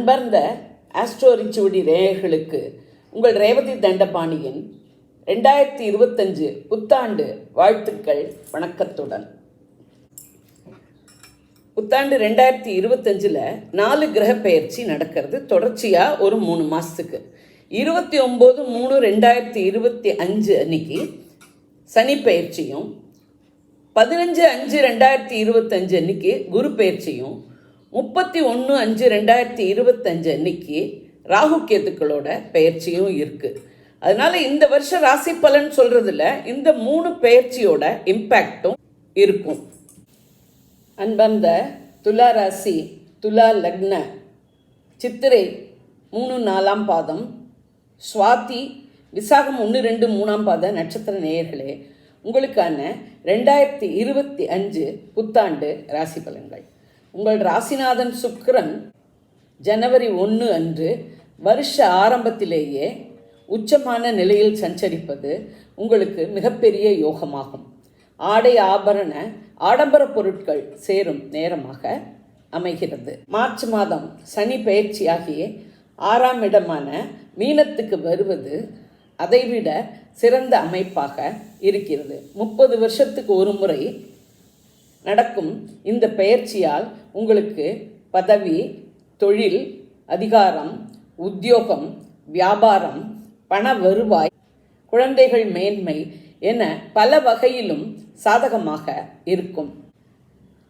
அன்பார்ந்த ஆஸ்ட்ரோ ரிச்சுவடி நேயர்களுக்கு உங்கள் ரேவதி தண்டபாணியின் 2025 புத்தாண்டு வாழ்த்துக்கள் வணக்கத்துடன். புத்தாண்டு 2025 4 கிரக பெயர்ச்சி நடக்கிறது தொடர்ச்சியாக ஒரு 3 மாதத்துக்கு. 29/3/2025 அன்னைக்கு சனி பெயர்ச்சியும், 15/5/2025 அன்னைக்கு குரு பெயர்ச்சியும், 31/5/2025 அன்னைக்கு ராகு கேத்துக்களோட பெயர்ச்சியும் இருக்குது. அதனால இந்த வருஷம் ராசி பலன் சொல்கிறதுல இந்த 3 பெயர்ச்சியோட இம்பேக்டும் இருக்கும். அன்பந்த துலா ராசி, துலா லக்ன, சித்திரை 3-4 பாதம், சுவாதி விசாகம் 1-2-3 பாத நட்சத்திர நேயர்களே, உங்களுக்கான 2025 புத்தாண்டு ராசி பலன்கள். உங்கள் ராசிநாதன் சுக்கிரன் ஜனவரி 1 அன்று வருஷ ஆரம்பத்திலேயே உச்சமான நிலையில் சஞ்சரிப்பது உங்களுக்கு மிகப்பெரிய யோகமாகும். ஆடை ஆபரண ஆடம்பர பொருட்கள் சேரும் நேரமாக அமைகிறது. மார்ச் மாதம் சனி பெயர்ச்சியாகிய 6ஆம் இடமான மீனத்துக்கு வருவது அதைவிட சிறந்த அமைப்பாக இருக்கிறது. 30 வருஷத்துக்கு ஒரு முறை நடக்கும் இந்த பெயர்ச்சியால் உங்களுக்கு பதவி, தொழில், அதிகாரம், உத்தியோகம், வியாபாரம், பண வருவாய், குழந்தைகள் மேன்மை என பல வகையிலும் சாதகமாக இருக்கும்.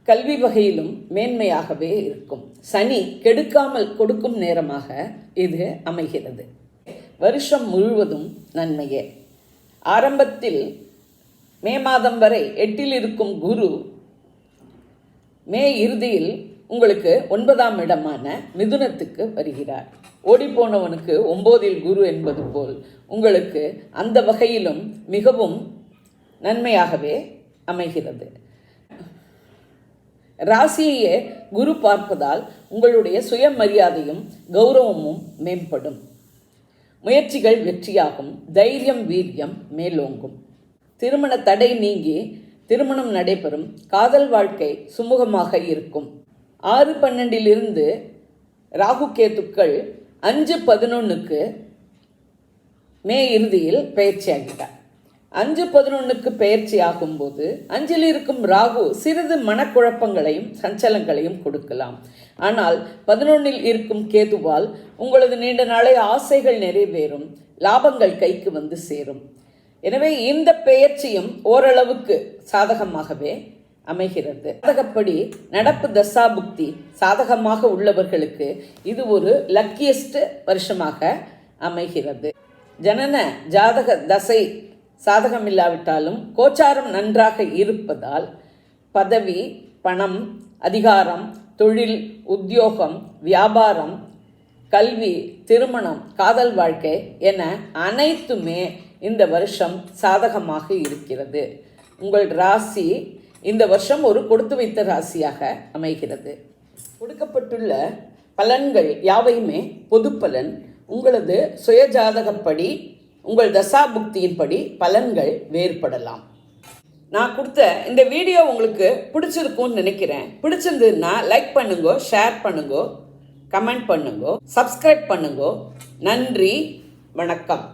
கல்வி வகையிலும் மேன்மையாகவே இருக்கும். சனி கெடுக்காமல் கொடுக்கும் நேரமாக இது அமைகிறது. வருஷம் முழுவதும் நன்மையே. ஆரம்பத்தில் மே மாதம் வரை 8இல் இருக்கும் குரு மே இறுதியில் உங்களுக்கு 9ஆம் இடமான மிதுனத்துக்கு வருகிறார். ஓடிப்போனவனுக்கு 9இல் குரு என்பது போல் உங்களுக்கு அந்த வகையிலும் மிகவும் நன்மையாகவே அமைகிறது. ராசியையே குரு பார்ப்பதால் உங்களுடைய சுயமரியாதையும் கௌரவமும் மேம்படும். முயற்சிகள் வெற்றியாகும். தைரியம், வீரியம் மேலோங்கும். திருமண தடை நீங்கி திருமணம் நடைபெறும். காதல் வாழ்க்கை சுமூகமாக இருக்கும். 6-12 ராகு கேத்துக்கள் 5-11 மே இறுதியில் பயிற்சியாகிறார். 5-11 பயிற்சி ஆகும்போது 5இல் இருக்கும் ராகு சிறிது மனக்குழப்பங்களையும் சஞ்சலங்களையும் கொடுக்கலாம். ஆனால் 11இல் இருக்கும் கேதுவால் உங்களது நீண்ட நாளை ஆசைகள் நிறைவேறும். லாபங்கள் கைக்கு வந்து சேரும். எனவே இந்த பெயர்ச்சியும் ஓரளவுக்கு சாதகமாகவே அமைகிறது. சாதகப்படி நடப்பு தசாபுக்தி சாதகமாக உள்ளவர்களுக்கு இது ஒரு லக்கியஸ்ட் வருஷமாக அமைகிறது. ஜனன ஜாதக தசை சாதகமில்லாவிட்டாலும் கோச்சாரம் நன்றாக இருப்பதால் பதவி, பணம், அதிகாரம், தொழில், உத்தியோகம், வியாபாரம், கல்வி, திருமணம், காதல் வாழ்க்கை என அனைத்துமே இந்த வருஷம் சாதகமாக இருக்கிறது. உங்கள் ராசி இந்த வருஷம் ஒரு கொடுத்து வைத்த ராசியாக அமைகிறது. கொடுக்கப்பட்டுள்ள பலன்கள் யாவையுமே பொது பலன். உங்களது சுயஜாதகப்படி உங்கள் தசாபுக்தியின்படி பலன்கள் வேறுபடலாம். நான் கொடுத்த இந்த வீடியோ உங்களுக்கு பிடிச்சிருக்கும்னு நினைக்கிறேன். பிடிச்சிருந்ததுன்னா லைக் பண்ணுங்க, ஷேர் பண்ணுங்க, கமெண்ட் பண்ணுங்க, சப்ஸ்கிரைப் பண்ணுங்க. நன்றி, வணக்கம்.